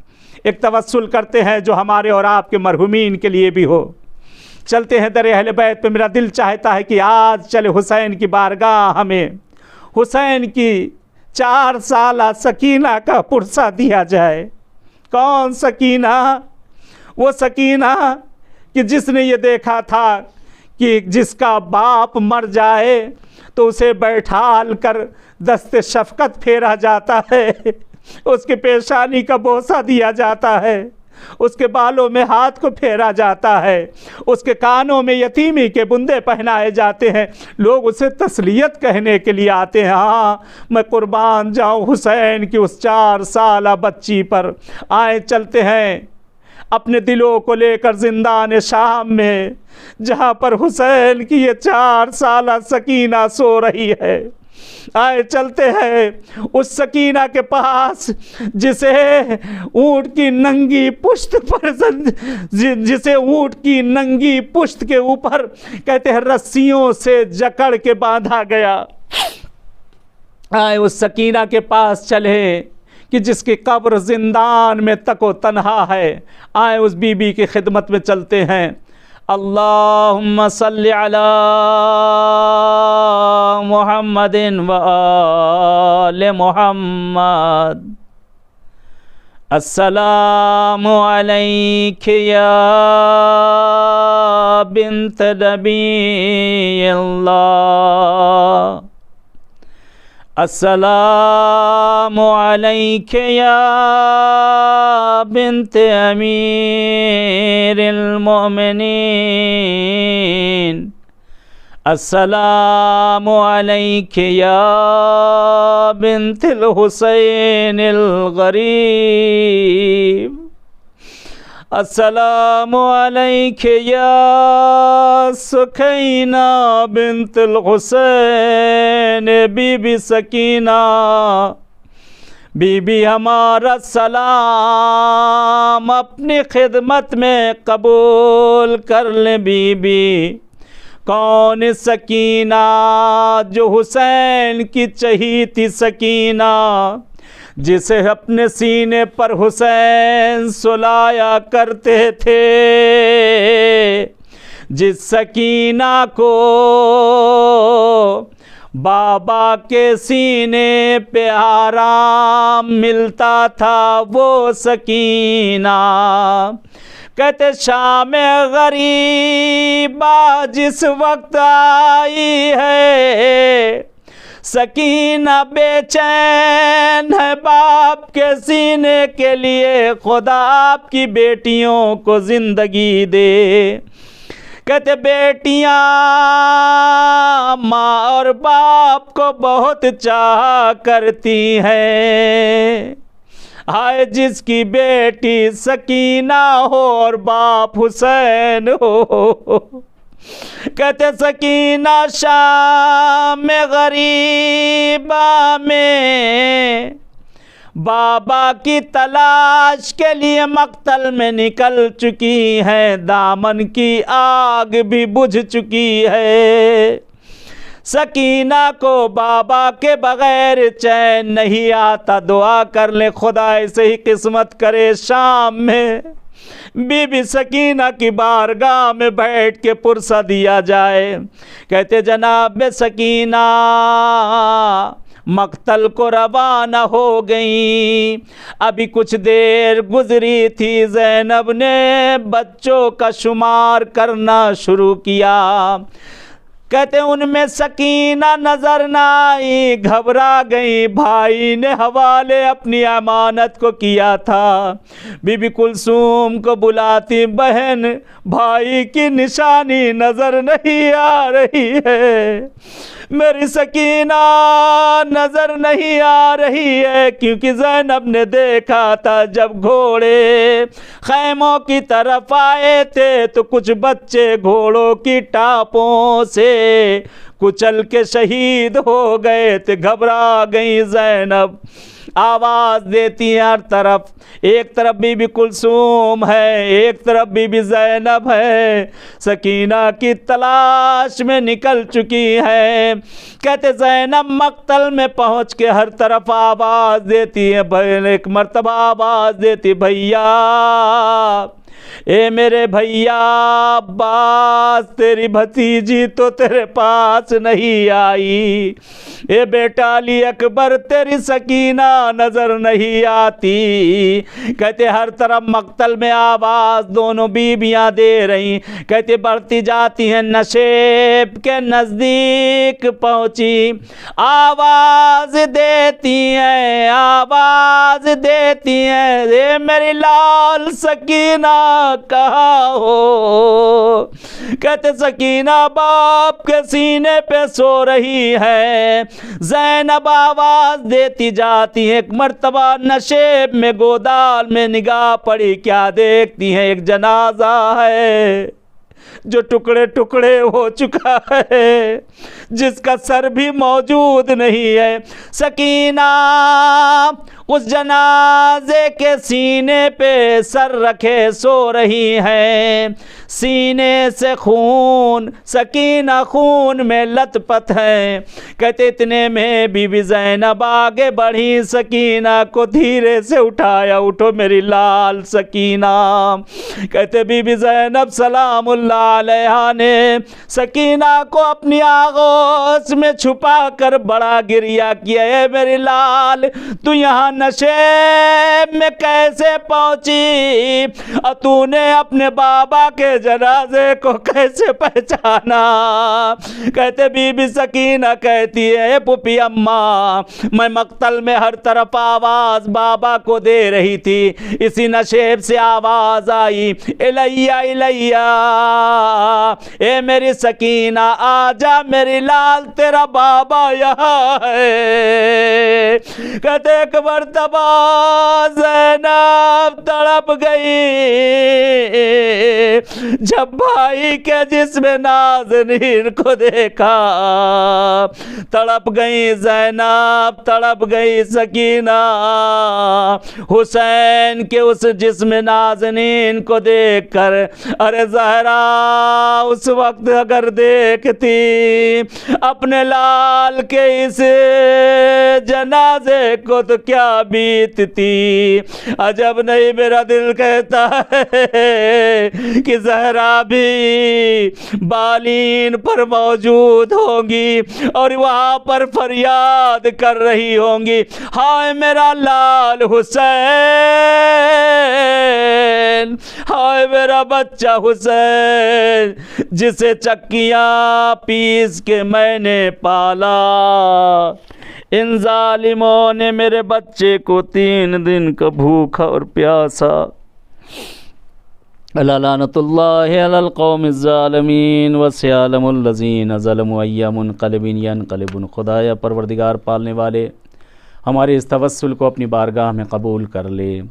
एक तवस्सुल करते हैं जो हमारे और आपके मरहुमीन के लिए भी हो। चलते हैं दर अहले बैत पे। मेरा दिल चाहता है कि आज चले हुसैन की बारगाह में, हुसैन की 4 साला सकीना का पुरसा दिया जाए। कौन सकीना? वो सकीना कि जिसने ये देखा था कि जिसका बाप मर जाए तो उसे बैठाल कर दस्ते शफ़क़त फेरा जाता है, उसके पेशानी का बोसा दिया जाता है, उसके बालों में हाथ को फेरा जाता है, उसके कानों में यतीमी के बुंदे पहनाए जाते हैं। लोग उसे तस्लियत कहने के लिए आते हैं। हाँ, मैं कुर्बान जाऊँ हुसैन की उस 4 साला बच्ची पर। आए चलते हैं अपने दिलों को लेकर ज़िंदान शाम में, जहाँ पर हुसैन की ये 4 साला सकीना सो रही है। आए चलते हैं उस सकीना के पास जिसे ऊँट की नंगी पुश्त पर, जिसे ऊँट की नंगी पुश्त के ऊपर कहते हैं रस्सियों से जकड़ के बांधा गया। आए उस सकीना के पास चले कि जिसकी कब्र जिंदान में तको तन्हा है। आए उस बीबी की खिदमत में चलते हैं। अल्लाहुम्मा सल्लि अला मुहम्मदिन व आले मुहम्मद। अस्सलामु अलैका या बिन्त नबीयल्लाह। अस्सलामु अलैका या बिन्त अमीरिल मोमिनीन। अस्सलामु अलैका या बिन्तिल हुसैनिल गरीब। अस्सलामु अलैका या सुखैना बिन्तिल हुसैन। बीबी सकीना, बीबी हमारा सलाम अपनी खिदमत में कबूल कर ले। बीबी कौन सकीना? जो हुसैन की चहीती सकीना, जिसे अपने सीने पर हुसैन सुलाया करते थे, जिस सकीना को बाबा के सीने पे आराम मिलता था, वो सकीना। कहते शाम गरीबा जिस वक्त आई है, सकीना बेचैन है बाप के सीने के लिए, खुदा आपकी बेटियों को जिंदगी दे। कहते बेटियां माँ और बाप को बहुत चाहा करती हैं। हाय जिसकी बेटी सकीना हो और बाप हुसैन हो। कहते सकीना शाम गरीबा में बाबा की तलाश के लिए मक्तल में निकल चुकी है, दामन की आग भी बुझ चुकी है। सकीना को बाबा के बगैर चैन नहीं आता। दुआ कर ले खुदा ऐसे ही किस्मत करे शाम में बीबी सकीना की बारगाह में बैठ के पुरसा दिया जाए। कहते जनाब सकीना मक्तल को रवाना हो गई। अभी कुछ देर गुजरी थी, ज़ैनब ने बच्चों का शुमार करना शुरू किया। कहते उनमें सकीना नजर ना आई, घबरा गई, भाई ने हवाले अपनी अमानत को किया था। बीबी कुलसूम को बुलाती, बहन भाई की निशानी नजर नहीं आ रही है, मेरी सकीना नजर नहीं आ रही है। क्योंकि ज़ैनब ने देखा था जब घोड़े खैमों की तरफ आए थे तो कुछ बच्चे घोड़ों की टापों से कुचल के शहीद हो गए थे। घबरा गई ज़ैनब, आवाज़ देती है हर तरफ, एक तरफ बीबी कुलसूम है, एक तरफ बीबी ज़ैनब है, सकीना की तलाश में निकल चुकी है। कहते ज़ैनब मक्तल में पहुंच के हर तरफ आवाज़ देती है, एक मर्तबा आवाज़ देती, भैया ए मेरे भैया अब्बास, तेरी भतीजी तो तेरे पास नहीं आई। ए बेटा अली अकबर, तेरी सकीना नजर नहीं आती। कहते हर तरफ मक्तल में आवाज़ दोनों बीबियां दे रही। कहते बढ़ती जाती हैं, नशेब के नज़दीक पहुंची, आवाज़ देती हैं, आवाज़ देती हैं, ए मेरी लाल सकीना कहाँ हो। कहते सकीना बाप के सीने पे सो रही है। ज़ैनब आवाज़ देती जाती है। एक मर्तबा नशेब में गोदाल में निगाह पड़ी, क्या देखती हैं, एक जनाजा है जो टुकड़े टुकड़े हो चुका है, जिसका सर भी मौजूद नहीं है। सकीना उस जनाजे के सीने पे सर रखे सो रही है, सीने से खून, सकीना खून में लथपथ है। कहते इतने में बीबी ज़ैनब आगे बढ़ी, सकीना को धीरे से उठाया, उठो मेरी लाल सकीना। कहते बीबी ज़ैनब सलामुल्लाह अलैहा ने सकीना को अपनी आगोश में छुपा कर बड़ा गिरिया किया, है मेरी लाल तू यहाँ नशे में कैसे पहुंची, और तूने अपने बाबा के जनाजे को कैसे पहचाना। कहते बीबी सकीना कहती है, पुपी अम्मा मैं मक्तल में हर तरफ आवाज बाबा को दे रही थी, इसी नशेब से आवाज आई, इलैया इलैया, ए मेरी सकीना आजा मेरी लाल, तेरा बाबा यहाँ है। कहते एक मर्तबा ज़ैनब तड़प गई जब भाई के जिस्म नाज़नीन को देखा, तड़प गई ज़ैनब, तड़प गई सकीना हुसैन के उस जिस्म नाज़नीन को देखकर। अरे ज़हरा उस वक्त अगर देखती अपने लाल के इस जनाजे को तो क्या बीतती। अजब नहीं मेरा दिल कहता है कि ज़हरा भी बालीन पर मौजूद होंगी और वहाँ पर फरियाद कर रही होंगी, हाय मेरा लाल हुसैन, हाय मेरा बच्चा हुसैन, जिसे चक्कियाँ पीस के मैंने पाला। इन जालिमों ने मेरे बच्चे को 3 दिन का भूखा और प्यासा। लानतुल्लाहि अलल कौमिज़ ज़ालिमीन वसयअलमुल लज़ीना ज़लमू अय्या मुनक़लिबिन यनक़लिबून। खुदाया परवरदिगार पालने वाले, हमारे इस तवस्सुल को अपनी बारगाह में कबूल कर ले।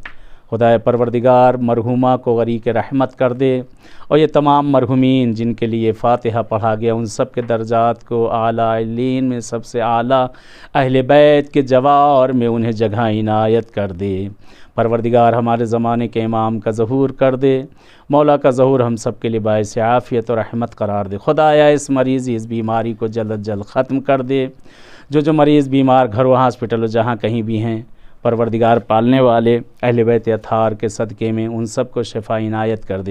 खुदाया परवरदिगार मरहुमा को गरीक़ रहमत कर दे, और ये तमाम मरहुमीन जिनके लिए फ़ातिहा पढ़ा गया उन सब के दर्जात को आला इल्लीन में सबसे आला अहले बैत के जवार में उन्हें जगह इनायत कर दे। परवरदिगार हमारे ज़माने के इमाम का ज़हूर कर दे, मौला का ज़हूर हम सब के लिए बाइस आफ़ियत और रहमत करार दे। खुदाया इस मरीज़ इस बीमारी को जल्द जल्द ख़त्म कर दे। जो मरीज़ बीमार घरों हॉस्पिटलों जहाँ कहीं भी हैं, परवरदिगार पालने वाले अहले बैत अताहार के सदक़े में उन सब को शिफा इनायत कर दे।